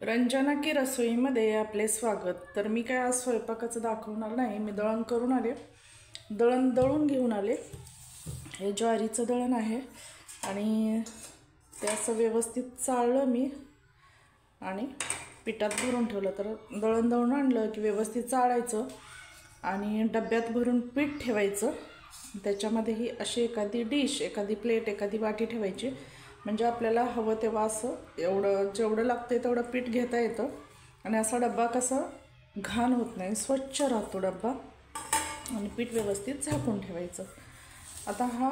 रंजना की रसोईमध्ये आपले स्वागत। तर मी काय आज स्वयंपाकाचं दाखवणार नाही, मी दळण करून आले, दळून घेऊन आले। हे ज्वारीचं दळण आहे आणि ते असं व्यवस्थित चाळलं मी आणि पिठात भरून ठेवलं। तर दळण दळून आणलं की व्यवस्थित चाळायचं आणि डब्यात भरून पीठ ठेवायचं। त्याच्यामध्ये ही अशी एखादी डिश, एखादी प्लेट, एखादी वाटी ठेवायची, म्हणजे आपल्याला हवं तेव्हा असं जेवढं लागतं तेवढं पीठ घेता येतं आणि असा डब्बा कसा घाण होत नाही, स्वच्छ राहतो डब्बा आणि पीठ व्यवस्थित झाकून ठेवायचं। आता हा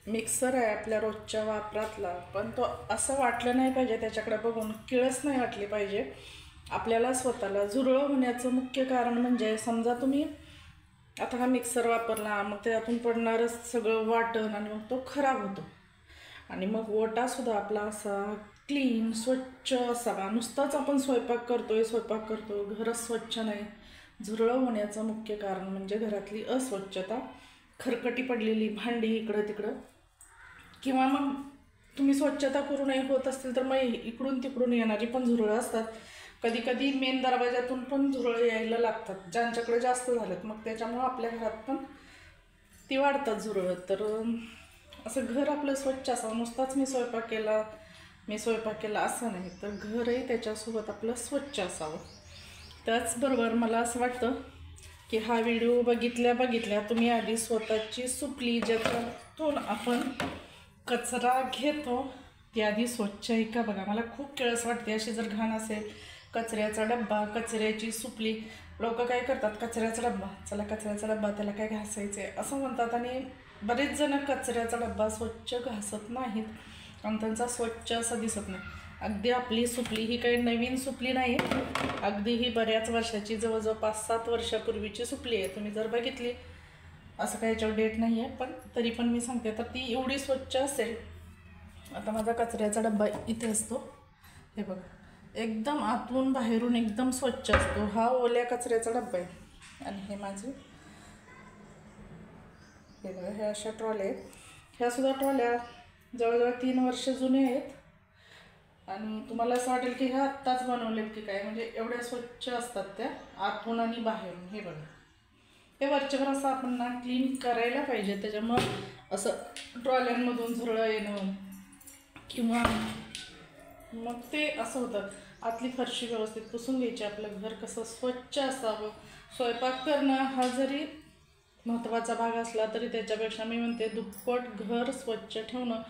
मिक्सर आहे आपल्या रोजच्या वापरातला, पण तो असं वाटलं नाही पाहिजे, त्याच्याकडे बघून किळस नाही वाटली पाहिजे आपल्याला स्वतःला। झुरळ होण्याचं मुख्य कारण म्हणजे समजा तुम्ही आता हा मिक्सर वापरला, मग त्यातून पडणारच सगळं वाटण आणि मग तो खराब होतो आणि मग ओटासुद्धा आपला असा क्लीन स्वच्छ असावा। नुसताच आपण स्वयंपाक करतो, घरच स्वच्छ नाही। झुरळ होण्याचं मुख्य कारण म्हणजे घरातली अस्वच्छता, खरकटी पडलेली भांडी इकडं तिकडं, किंवा मग तुम्ही स्वच्छता करू नये होत असतील तर मग इकडून तिकडून येणारी पण झुरळं असतात। कधी कधी मेन दरवाजातून पण झुरळ यायला लागतात ज्यांच्याकडे जास्त झालेत, मग त्याच्यामुळं आपल्या घरात पण ती वाढतात झुरळ। तर असं घर आपलं स्वच्छ असावं, नुसताच मी स्वयंपाक केला असं नाही, तर घरही त्याच्यासोबत आपलं स्वच्छ असावं। त्याचबरोबर मला असं वाटतं की हा व्हिडिओ बघितल्या तुम्ही आधी स्वतःची सुपली, ज्याच्यातून आपण कचरा घेतो, ती आधी स्वच्छ आहे का बघा। मला खूप किळस वाटते अशी जर घाण असेल। कचऱ्याचा डब्बा, कचऱ्याची सुपली, लोक काय करतात, कचऱ्याचा डब्बा, चला कचऱ्याचा डब्बा, त्याला काय घासायचं आहे असं म्हणतात आणि बरेच जण कचऱ्याचा डब्बा स्वच्छ घासत नाहीत आणि त्यांचा स्वच्छ असं दिसत नाही। अगदी आपली सुपली ही काही नवीन सुपली नाही, अगदी ही बऱ्याच वर्षाची, जवळजवळ 5-7 वर्षापूर्वीची सुपली आहे। तुम्ही जर बघितली, असं काही याच्यावर डेट नाही आहे, पण तरी पण मी सांगते, तर ती एवढी स्वच्छ असेल। आता माझा कचऱ्याचा डब्बा इथे असतो, हे बघा, एकदम आतून बाहेरून एकदम स्वच्छ असतो। हा ओल्या कचऱ्याचा डब्बा आहे आणि हे माझे, हे बघा, ह्या अशा ट्रॉल्या आहेत। ह्यासुद्धा ट्रॉल्या जवळजवळ 3 वर्ष जुने आहेत आणि तुम्हाला असं वाटेल की ह्या आत्ताच बनवलेत की काय, म्हणजे एवढ्या स्वच्छ असतात त्या आतून आणि बाहेरून। हे बघा, हे वरच्यावर असं आपण ना क्लीन करायला पाहिजे, त्याच्यामुळं असं ट्रॉल्यांमधून झुरळ येणं किंवा मग ते असं होतं। आतली फरशी व्यवस्थित पुसून घ्यायची, आपलं घर कसं स्वच्छ असावं। स्वयंपाक करणं हा जरी महत्त्वाचा भाग असला तरी त्याच्यापेक्षा मी म्हणते दुप्पट घर स्वच्छ ठेवणं।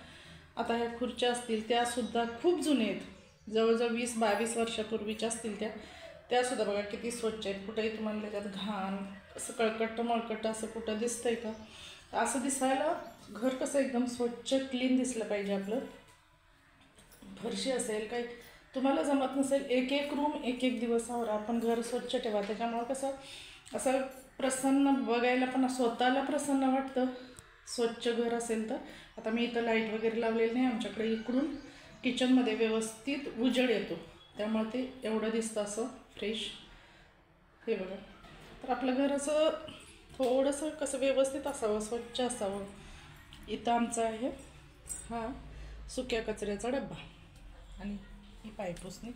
आता ह्या खुर्च्या असतील त्यासुद्धा खूप जुने आहेत, जवळजवळ 20-22 वर्षापूर्वीच्या असतील त्यासुद्धा बघा किती स्वच्छ आहेत। कुठेही तुम्हाला त्याच्यात घाण असं कळकट्ट मळकट्ट असं कुठं दिसतंय का? असं दिसायला घर कसं एकदम स्वच्छ क्लीन दिसलं पाहिजे आपलं। फरशी असेल काही तुम्हाला जमत नसेल, एक रूम एक दिवस आवरा, आपण घर स्वच्छ ठेवा। त्याच्यामुळं कसं असं प्रसन्न बघायला पण स्वतःला प्रसन्न वाटतं स्वच्छ घर असेल तर। आता मी इथं लाईट वगैरे लावलेली नाही आमच्याकडे, इकडून किचनमध्ये व्यवस्थित उजेड येतो, त्यामुळे ते एवढं दिसतं असं फ्रेश। हे बघा, तर आपलं घर असं थोडंसं कसं व्यवस्थित असावं, स्वच्छ असावं। इथं आमचा आहे हा सुक्या कचऱ्याचा डब्बा आणि ही पायपुसणी,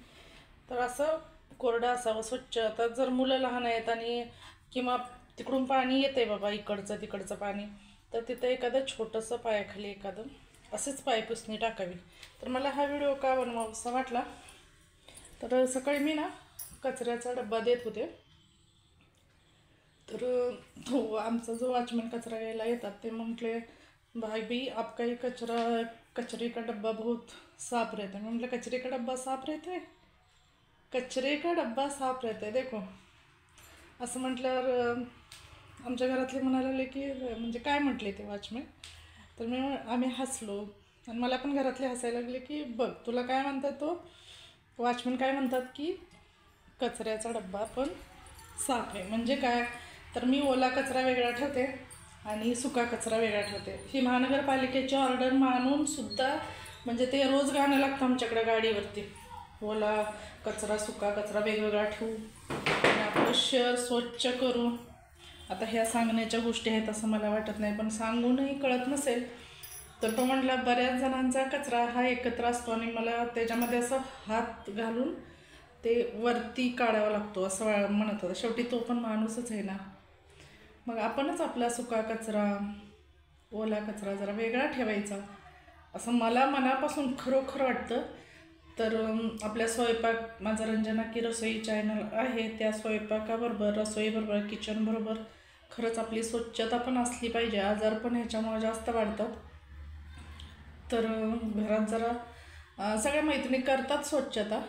तर असं कोरडं असावं, स्वच्छ। आता जर मुलं लहान आहेत आणि किंवा तिकडून पाणी येते बाबा, इकडचं तिकडचं पाणी, तर तिथं एखादं छोटंसं पायाखाली एखादं असेच पायपुसणी टाकावी। तर मला हा व्हिडिओ का बनवावासा वाटला, तर सकाळी मी ना कचऱ्याचा डब्बा देत होते, तर तो आमचा जो वॉचमॅन कचरा घ्यायला येतात ते म्हटले, भाई आपका ये कचरे का डब्बा बहुत साफ रहता है। मैं म्हटलं कचरे का डब्बा साफ रहता है, कचरे का डब्बा साफ रहता है देखो, असं म्हटल्यावर आमच्या घरातले म्हणायला लागले की म्हणजे काय म्हटले ते वॉचमॅन, तर आम्ही हसलो आणि मला पण घरातले हसायला लागले की बघ तुला काय म्हणतात, तो वॉचमॅन काय म्हणतात की कचऱ्याचा डब्बा पण साफ आहे। म्हणजे काय, तर मी ओला कचरा वेगळा ठेवते आणि सुका कचरा वेगळा ठेवते। ही महानगरपालिकेची ऑर्डर मानून सुद्धा, म्हणजे ते रोज गाणं लागतं आमच्याकडे गाडीवरती, ओला कचरा सुका कचरा वेगवेगळा ठेवू आणि आपलं शहर स्वच्छ करू। आता ह्या सांगण्याच्या गोष्टी आहेत असं मला वाटत नाही, पण सांगूनही कळत नसेल तर तो म्हटला बऱ्याच जणांचा कचरा हा एकत्र असतो आणि मला त्याच्यामध्ये असं हात घालून ते वरती काढावा लागतो असं म्हणत होता. शेवटी तो पण माणूसच आहे ना. मग आपणच आपला सुका कचरा ओला कचरा जरा वेगळा ठेवायचा असं मला मनापासून खरोखर वाटतं. तर आपल्या स्वयंपाक माझा रंजना की रसोई चॅनल आहे, त्या स्वयंपाकाबरोबर रसोईबरोबर किचनबरोबर खरंच आपली स्वच्छता पण असली पाहिजे. आजार पण ह्याच्यामुळे जास्त वाढतात. तर घरात जरा सगळ्या मैत्रिणी करतात स्वच्छता,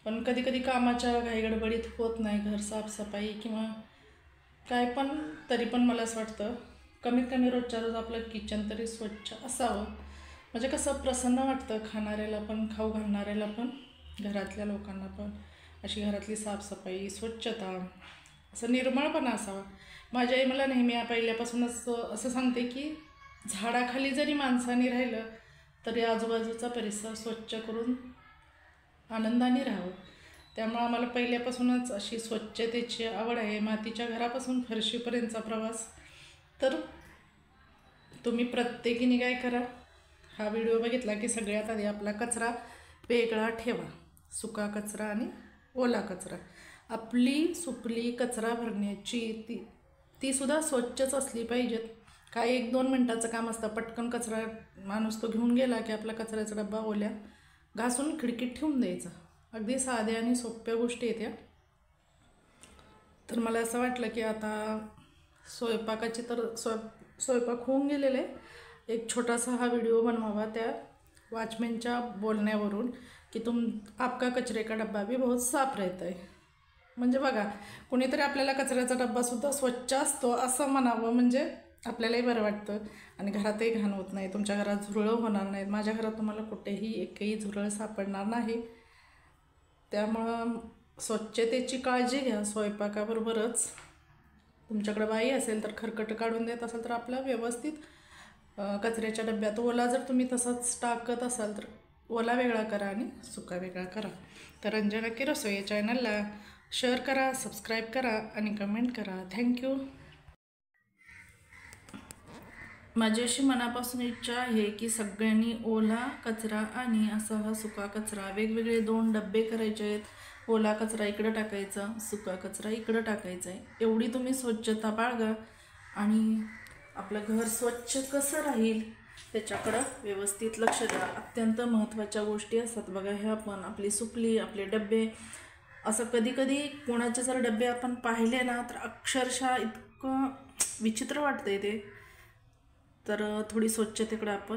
पण कधी कधी कामाच्या घाईगडबडीत होत नाही घर साफसफाई किंवा काय. पण तरी पण मला असं वाटतं कमीत कमी रोजच्या रोज आपलं किचन तरी स्वच्छ असावं. म्हणजे कसं प्रसन्न वाटतं, खाणाऱ्याला पण खाऊ घालणाऱ्याला पण घरातल्या लोकांना पण. अशी घरातली साफसफाई स्वच्छता असं निर्मळपणा असावा. माझी आई मला नेहमी पहिल्यापासूनच असं सांगते की झाडाखाली जरी माणसाने राहिलं तरी आजूबाजूचा परिसर स्वच्छ करून आनंदाने राहावं. त्यामुळे आम्हाला पहिल्यापासूनच अशी स्वच्छतेची आवड आहे. मातीच्या घरापासून फरशीपर्यंतचा प्रवास. तर तुम्ही प्रत्येकीने काय करा, हा व्हिडिओ बघितला की सगळ्यात आधी आपला कचरा वेगळा ठेवा, सुका कचरा आणि ओला कचरा. आपली सुपली कचरा भरण्याची ती सुद्धा स्वच्छच असली पाहिजेत. काय 1-2 मिनटाचं काम असतं, पटकन कचरा माणूस तो घेऊन गेला की आपला कचऱ्याचा डब्बा ओल्या घासून खिडकीत ठेवून द्यायचा. अगदी साध्या आणि सोप्या गोष्टी येत्या. तर मला असं वाटलं की आता स्वयंपाकाची तर स्वयंपाक होऊन गेलेले, एक छोटासा हा व्हिडिओ बनवावा त्या वॉचमॅनच्या बोलण्यावरून की आपका कचरे का डब्बा भी बहुत साफ रहता है. म्हणजे बघा, कोणीतरी आपल्याला कचऱ्याचा डब्बासुद्धा स्वच्छ असतो असं म्हणावं, म्हणजे आपल्यालाही बरं वाटतं आणि घरातही घाण होत नाही. तुमच्या घरात झुरळं होणार नाहीत. माझ्या घरात तुम्हाला कुठेही एकही झुरळ सापडणार नाही. त्यामुळं स्वच्छतेची काळजी घ्या. स्वयंपाकाबरोबरच तुमच्याकडे बाई असेल तर खरकट काढून देत असाल तर आपला व्यवस्थित कचऱ्याच्या डब्यात ओला जर तुम्ही तसाच टाकत असाल तर ओला वेगळा करा आणि सुका वेगळा करा. तर रंजना की रसोई या चॅनलला शेअर करा, सबस्क्राईब करा आणि कमेंट करा. थँक्यू. माझी अशी मनापासून इच्छा आहे की सगळ्यांनी ओला कचरा आणि असा हा सुका कचरा वेगवेगळे 2 डब्बे करायचे आहेत. ओला कचरा इकडं टाकायचा, सुका कचरा इकडं टाकायचा आहे. एवढी तुम्ही स्वच्छता बाळगा आणि आपलं घर स्वच्छ कसं राहील त्याच्याकडं व्यवस्थित लक्ष द्या. अत्यंत महत्त्वाच्या गोष्टी असतात बघा ह्या. पण आपली सुपली, आपले डब्बे, असं कधी कधी कोणाचे जर डब्बे आपण पाहिले ना तर अक्षरशः इतकं विचित्र वाटतंय ते. तर थोडी स्वच्छतेकडे आपण